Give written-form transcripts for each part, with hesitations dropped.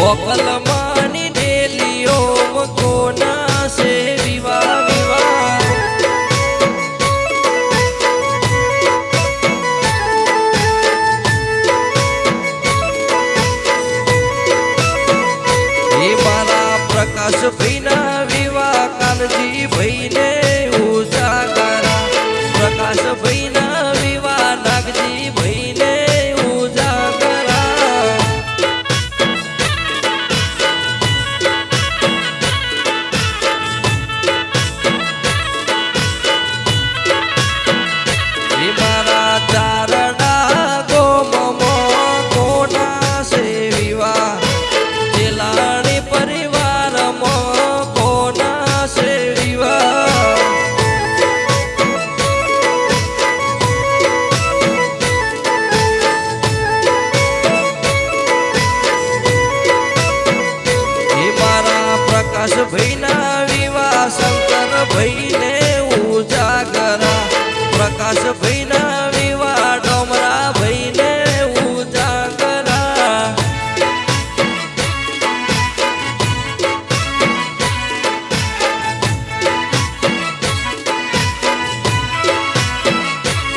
वकल मानी डेलियो कोना से विवाह विवाह ये मारा प्रकाश भैना विवाह कालजी भैने उजागरा प्रकाश भैना विवाह नागजी भैने उजागरा चारणा गोमो कोना से विवाह जिलानी परिवार मो कोना से विवाह मारा प्रकाश भैना विवाह शंकर भैने उजागरा प्रकाश भैना विवाह डोमरा भैने उजागरा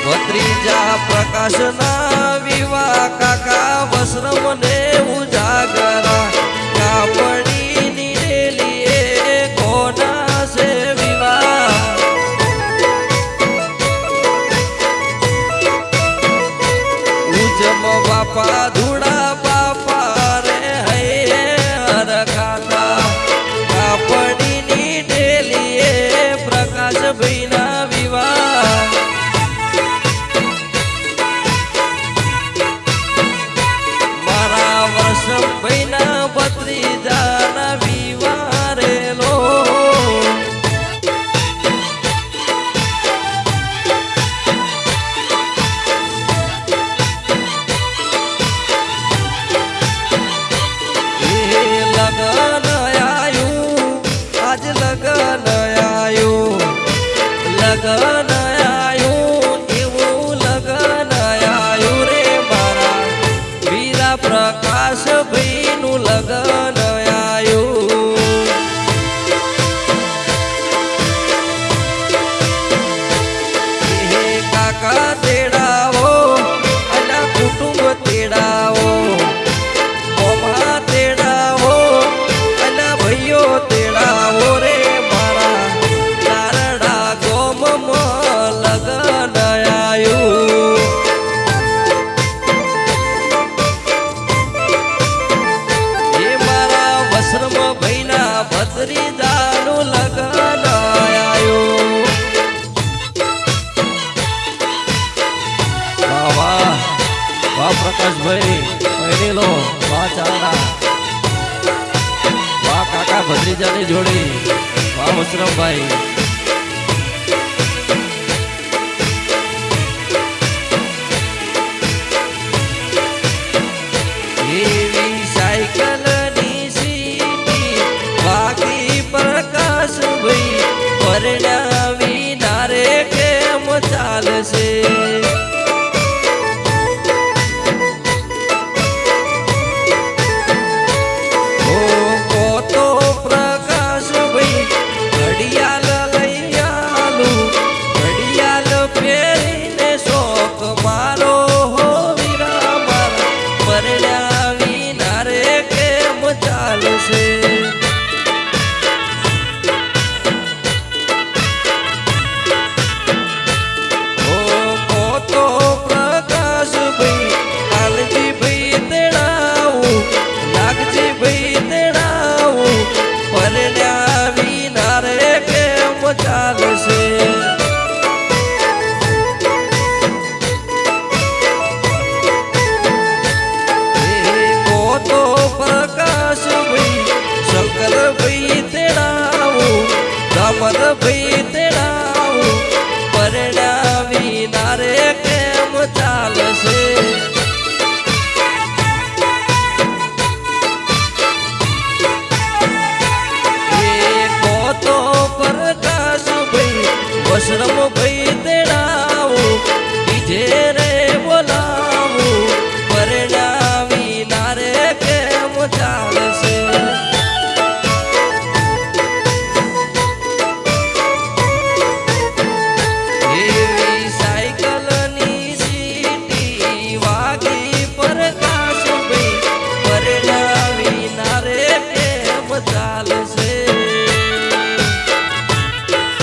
भत्रीजा प्रकाश ना विवाह काका वस्त्रम ने उजागरा कापड़ी नीलेलिए कोना से विवाह उजम बापा धूड़ा बापा रे है हर खाता कापड़ी नीलेलिए प्रकाश भैना विवाह मारा वर्ष भैना भत्रीजा ना विवाह रे लो लगन आयु आज लगन आयु लगन आयु એવું लगन आयु रे मारा वीरा प्रकाश भैनु लगन आयु हे काका तेड़ाओ अला कुटुंब तेड़ाओ मोमा तेड़ाओ अला भैयो तेड़ाओ रे मारा चारड़ा गोम लगन आयु ये मारा वस्त्रम भैना भत्रीजानु लगन आयु वाह वाह वाह प्रकाश भाई पहले लो वाह चारड़ा वाह काका भत्रीजानी जोड़ी वाह वस्त्रम भाई